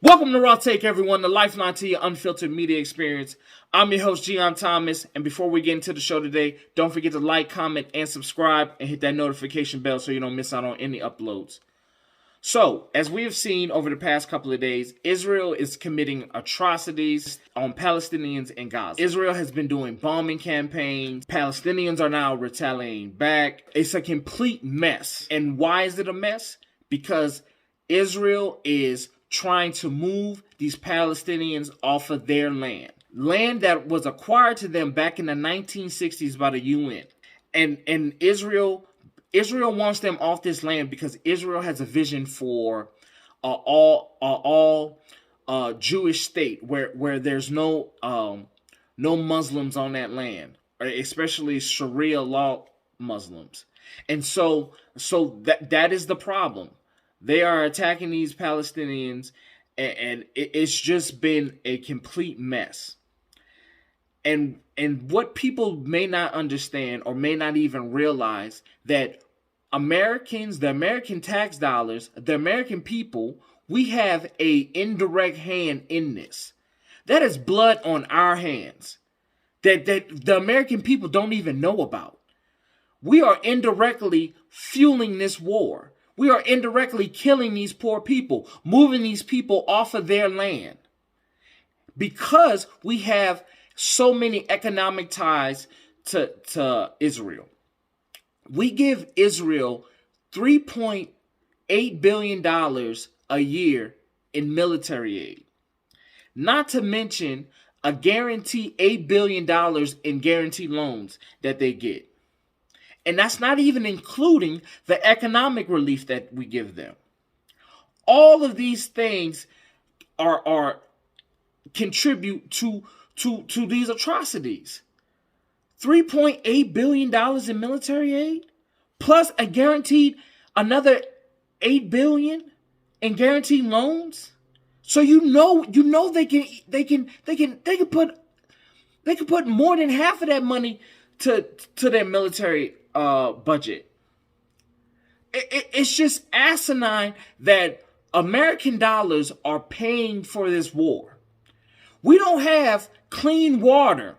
Welcome to Raw Take, everyone, the lifeline to your unfiltered media experience. I'm your host, Gion Thomas, and before we get into the show today, don't forget to like, comment, and subscribe, and hit that notification bell so you don't miss out on any uploads. So, as we have seen over the past couple of days, Israel is committing atrocities on Palestinians in Gaza. Israel has been doing bombing campaigns. Palestinians are now retaliating back. It's a complete mess. And why is it a mess? Because Israel is trying to move these Palestinians off of their land that was acquired to them back in the 1960s by the UN. And Israel wants them off this land because Israel has a vision for all Jewish state where there's no Muslims on that land, especially Sharia law Muslims. And so that is the problem. They are attacking these Palestinians, and it's just been a complete mess. And what people may not understand or may not even realize that Americans, the American tax dollars, the American people, we have a indirect hand in this. That is blood on our hands that the American people don't even know about. We are indirectly fueling this war. We are indirectly killing these poor people, moving these people off of their land because we have so many economic ties to Israel. We give Israel $3.8 billion a year in military aid, not to mention a guaranteed $8 billion in guaranteed loans that they get. And that's not even including the economic relief that we give them. All of these things are contribute to these atrocities. $3.8 billion in military aid, plus a guaranteed another $8 billion in guaranteed loans. So you know they can put more than half of that money to their military budget. It's just asinine that American dollars are paying for this war. We don't have clean water.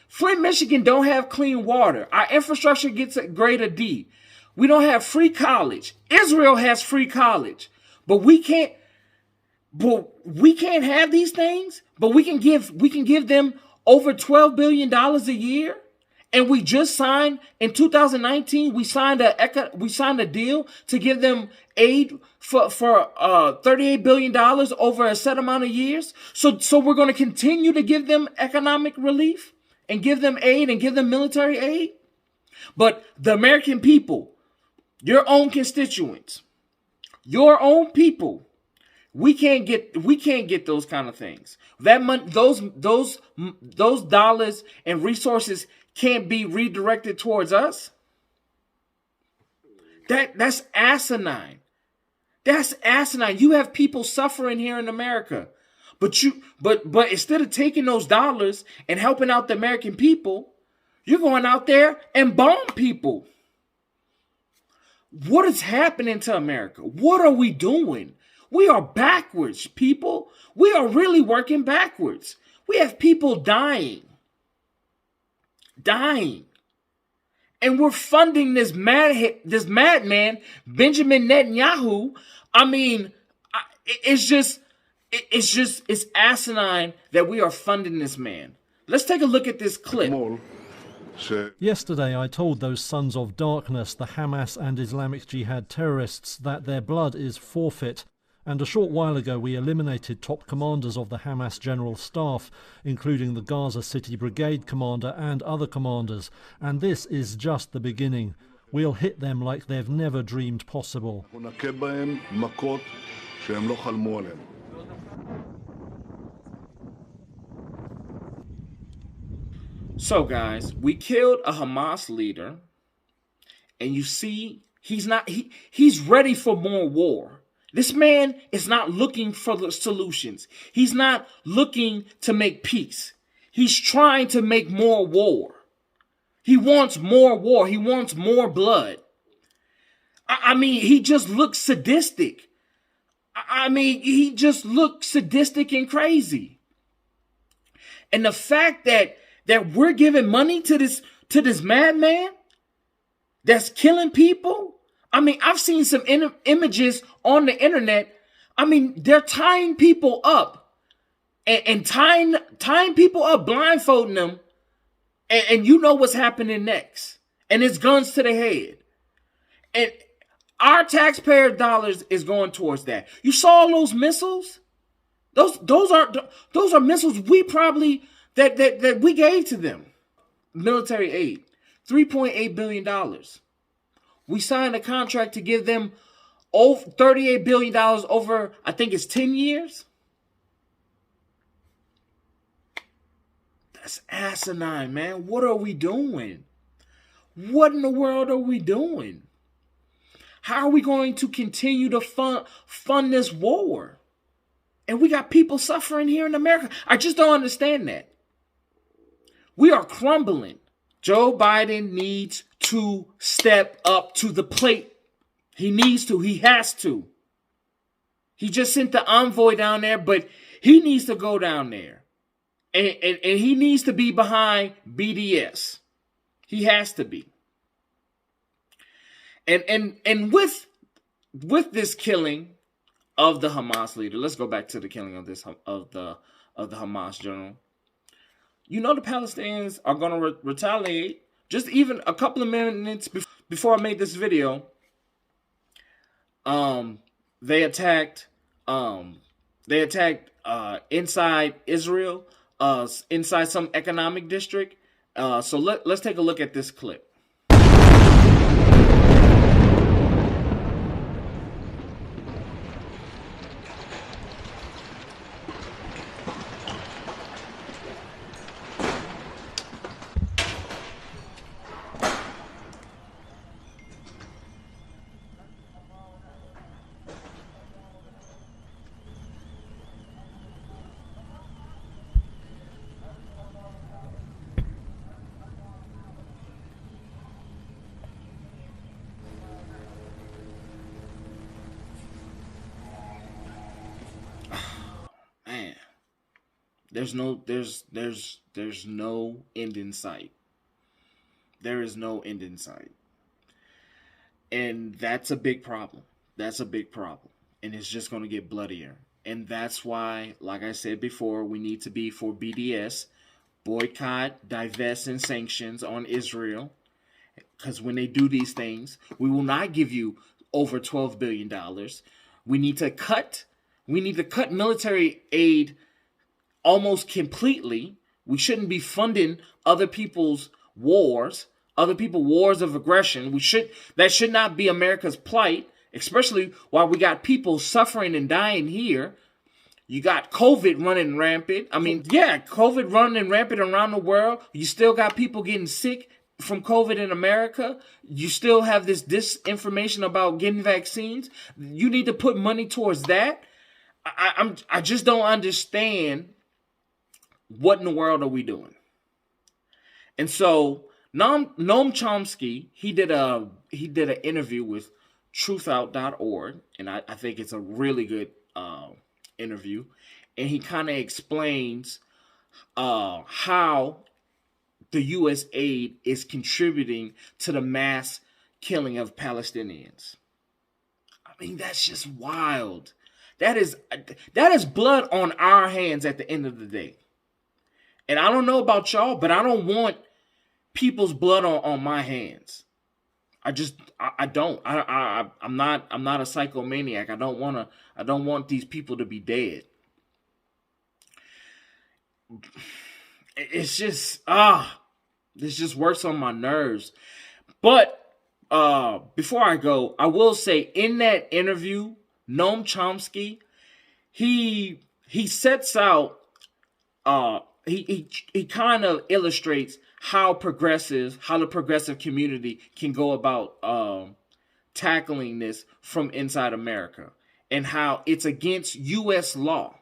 Flint, Michigan don't have clean water. Our infrastructure gets a grade of D. We don't have free college. Israel has free college. But we can't have these things, but we can give them over $12 billion a year. And we just signed in 2019. We signed a deal to give them aid for $38 billion over a set amount of years. So we're going to continue to give them economic relief and give them aid and give them military aid. But the American people, your own constituents, your own people, we can't get those kind of things. That money, those dollars and resources can't be redirected towards us. That's asinine. That's asinine. You have people suffering here in America, but instead of taking those dollars and helping out the American people, you're going out there and bomb people. What is happening to America? What are we doing? We are backwards, people. We are really working backwards. We have people dying. And we're funding this madman, Benjamin Netanyahu. I mean, it's asinine that we are funding this man. Let's take a look at this clip. Yesterday, I told those sons of darkness, the Hamas and Islamic Jihad terrorists, that their blood is forfeit. And a short while ago, we eliminated top commanders of the Hamas General Staff, including the Gaza City Brigade commander and other commanders. And this is just the beginning. We'll hit them like they've never dreamed possible. So, guys, we killed a Hamas leader, and you see, he's ready for more war. This man is not looking for the solutions. He's not looking to make peace. He's trying to make more war. He wants more war. He wants more blood. I mean, he just looks sadistic. I mean, he just looked sadistic and crazy. And the fact that we're giving money to this madman that's killing people. I mean, I've seen some images on the internet. I mean, they're tying people up and tying people up, blindfolding them, and you know what's happening next. And it's guns to the head. And our taxpayer dollars is going towards that. You saw all those missiles? Those are missiles we probably that we gave to them. Military aid, $3.8 billion. We signed a contract to give them over $38 billion over, I think it's 10 years. That's asinine, man. What are we doing? What in the world are we doing? How are we going to continue to fund this war? And we got people suffering here in America. I just don't understand that. We are crumbling. Joe Biden needs to step up to the plate. He needs to. He has to. He just sent the envoy down there, but he needs to go down there. And he needs to be behind BDS. He has to be. And with this killing of the Hamas leader, let's go back to the killing of the Hamas general. You know the Palestinians are going to retaliate. Just even a couple of minutes before I made this video, they attacked inside Israel, inside some economic district. So let's take a look at this clip. Man, there's no end in sight. There is no end in sight. And that's a big problem. That's a big problem. And it's just going to get bloodier. And that's why, like I said before, we need to be for BDS, boycott, divest, and sanctions on Israel. Because when they do these things, we will not give you over $12 billion. We need to cut military aid almost completely. We shouldn't be funding other people's wars of aggression. That should not be America's plight, especially while we got people suffering and dying here. You got COVID running rampant. I mean, yeah, COVID running rampant around the world. You still got people getting sick from COVID in America. You still have this disinformation about getting vaccines. You need to put money towards that. I just don't understand what in the world are we doing. And so Noam Chomsky, he did an interview with truthout.org, and I think it's a really good interview, and he kind of explains how the U.S. aid is contributing to the mass killing of Palestinians. I mean, that's just wild. That is blood on our hands at the end of the day. And I don't know about y'all, but I don't want people's blood on my hands. I don't. I'm not a psychomaniac. I don't want these people to be dead. It's just this just works on my nerves. But before I go, I will say in that interview, Noam Chomsky, he sets out he kind of illustrates how the progressive community can go about tackling this from inside America, and how it's against U.S. law,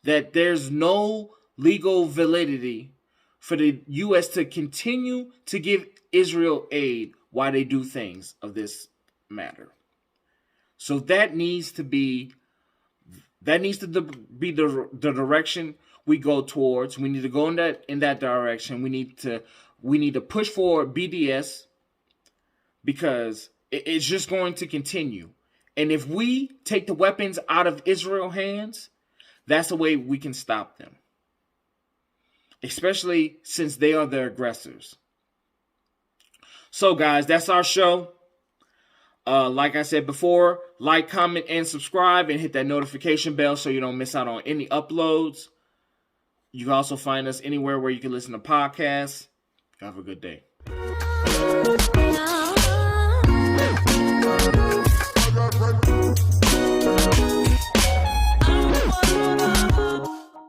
that there's no legal validity for the U.S. to continue to give Israel aid while they do things of this matter. So that needs to be the direction we go towards. We need to go in that direction. We need to push forward BDS, because it's just going to continue. And if we take the weapons out of Israel's hands, that's the way we can stop them, especially since they are the aggressors. So, guys, that's our show. Like I said before, like, comment, and subscribe, and hit that notification bell so you don't miss out on any uploads. You can also find us anywhere where you can listen to podcasts. Have a good day.